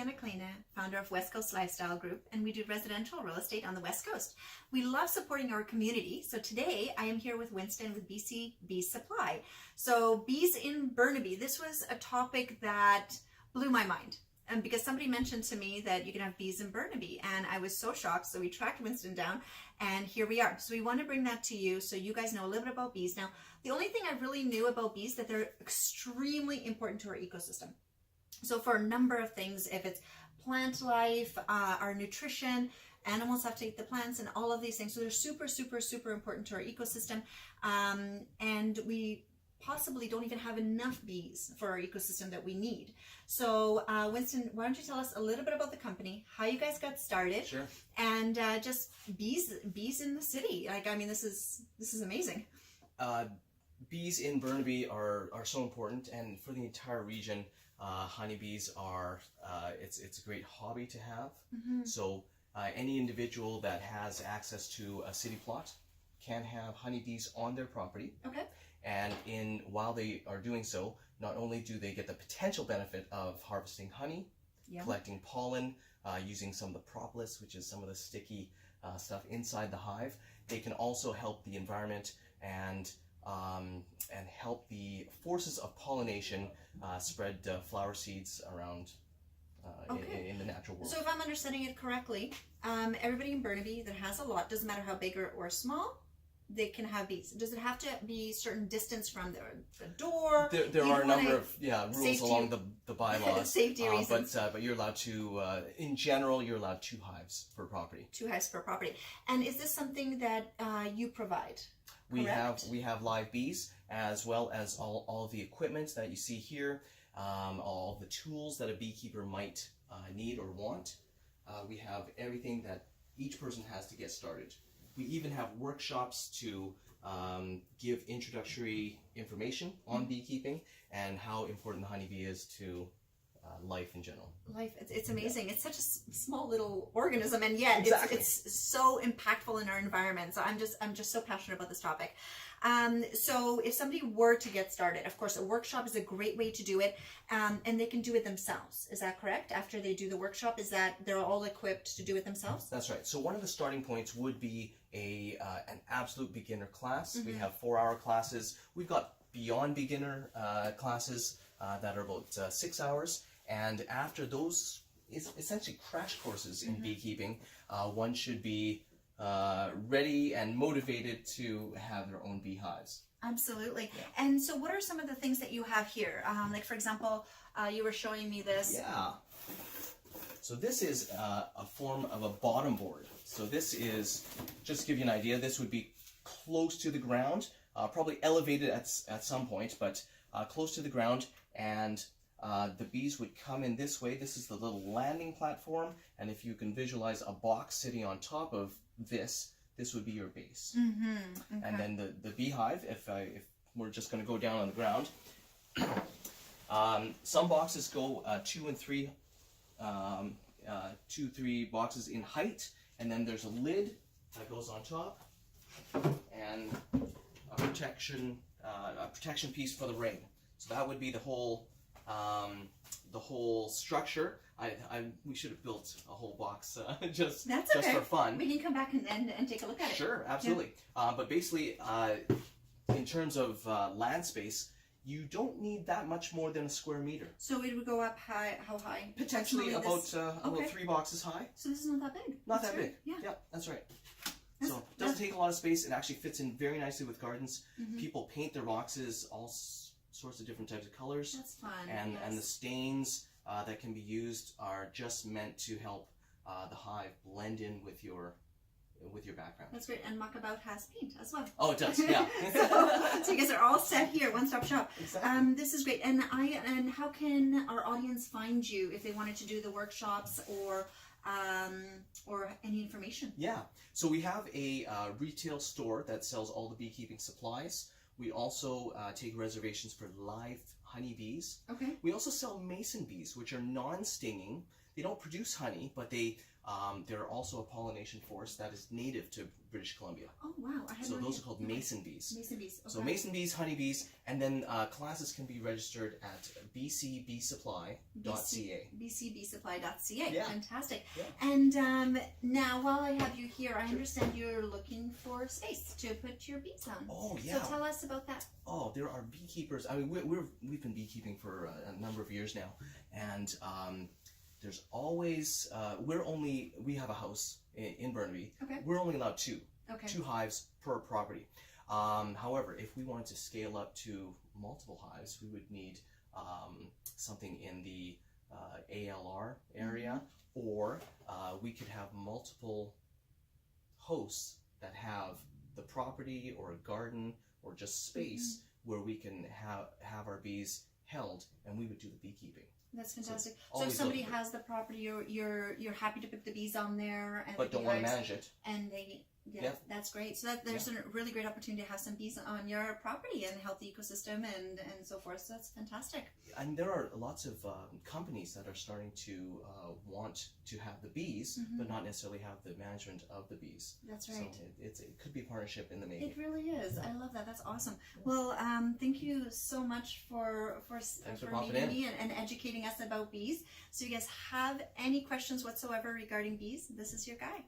Anna Kleina, founder of West Coast Lifestyle Group, and we do residential real estate on the West Coast. We love supporting our community, so today I am here with Winston with BC Bee Supply. So bees in Burnaby, this was a topic that blew my mind. And because somebody mentioned to me that you can have bees in Burnaby, and I was so shocked, so we tracked Winston down, and here we are. So we want to bring that to you so you guys know a little bit about bees. Now, the only thing I really knew about bees that they're extremely important to our ecosystem. So for a number of things, if it's plant life, our nutrition, animals have to eat the plants and all of these things. So they're super, super, super important to our ecosystem. And we possibly don't even have enough bees for our ecosystem that we need. So Winston, why don't you tell us a little bit about the company, how you guys got started, Sure. And just bees in the city. Like, I mean, this is amazing. Bees in Burnaby are so important, and for the entire region, honeybees are it's a great hobby to have. Mm-hmm. So any individual that has access to a city plot can have honeybees on their property. Okay. And while they are doing so, not only do they get the potential benefit of harvesting honey, Yeah. collecting pollen, using some of the propolis, which is some of the sticky stuff inside the hive, they can also help the environment and help the forces of pollination spread flower seeds around in the natural world. So if I'm understanding it correctly, everybody in Burnaby that has a lot, doesn't matter how big or small, they can have bees. Does it have to be certain distance from the door? There are a number of rules safety, along the bylaws. Safety reasons. But you're allowed to, in general, you're allowed 2 hives per property. 2 hives per property. And is this something that you provide? We have live bees, as well as all of the equipment that you see here, all the tools that a beekeeper might need or want. We have everything that each person has to get started. We even have workshops to give introductory information on beekeeping and how important the honeybee is to life in general. Life, it's amazing. Yeah. It's such a small little organism, and yet exactly. it's so impactful in our environment. So I'm just so passionate about this topic. So if somebody were to get started, of course, a workshop is a great way to do it, and they can do it themselves. Is that correct? After they do the workshop, is that they're all equipped to do it themselves? That's right. So one of the starting points would be an absolute beginner class. Mm-hmm. We have 4-hour classes. We've got beyond beginner classes that are about 6 hours. And after those, it's essentially crash courses in beekeeping. One should be ready and motivated to have their own beehives. Absolutely. Yeah. And so what are some of the things that you have here? Like, for example, you were showing me this. Yeah. So this is a form of a bottom board. So this is, just to give you an idea, this would be close to the ground, probably elevated at some point, but close to the ground, and the bees would come in this way. This is the little landing platform, and if you can visualize a box sitting on top of this would be your base. Mm-hmm. Okay. And then the beehive, if we're just going to go down on the ground, some boxes go 2 and 3 boxes in height, and then there's a lid that goes on top, and a protection piece for the rain. So that would be the whole structure. We should have built a whole box just for fun. We can come back and take a look at it. Sure, absolutely. Yeah. But basically, in terms of land space, you don't need that much more than a square meter. So it would go up high. How high? Potentially about 3 boxes high. So this is not that big. Not that big. Yeah, that's right. So it doesn't take a lot of space. It actually fits in very nicely with gardens. Mm-hmm. People paint their boxes all sorts of different types of colors. That's fun. And the stains that can be used are just meant to help the hive blend in with your background. That's great. And Muckabout has paint as well. Oh, it does. Yeah. so you guys are all set here, one-stop shop. Exactly. This is great. And how can our audience find you if they wanted to do the workshops or any information? Yeah. So we have a retail store that sells all the beekeeping supplies. We also take reservations for live honeybees. Okay. We also sell mason bees, which are non-stinging. They don't produce honey, but they They're also a pollination force that is native to British Columbia. Oh wow, I had So no those idea. are called Okay. mason bees. Mason bees. Okay. So mason bees, honeybees, and then classes can be registered at bcbsupply.ca. bcbsupply.ca. Yeah. Fantastic. Yeah. And now, while I have you here, I understand you're looking for space to put your bees on. Oh yeah. So tell us about that. Oh, there are beekeepers. I mean, we've been beekeeping for a number of years now, and there's always we have a house in Burnaby. Okay. We're only allowed two hives per property. However, if we wanted to scale up to multiple hives, we would need something in the ALR area, or we could have multiple hosts that have the property or a garden or just space where we can have our bees held, and we would do the beekeeping. That's fantastic. So if always somebody looking for- has the property, you're happy to put the bees on there, and But the don't want to beehives, manage it. and they. Yeah, Yeah. that's great. So there's a really great opportunity to have some bees on your property and help the ecosystem and so forth. So that's fantastic. And there are lots of companies that are starting to want to have the bees, but not necessarily have the management of the bees. That's right. So it could be a partnership in the making. It really is. I love that. That's awesome. Well, thank you so much for popping meeting in. me and educating us about bees. So you guys have any questions whatsoever regarding bees, this is your guy.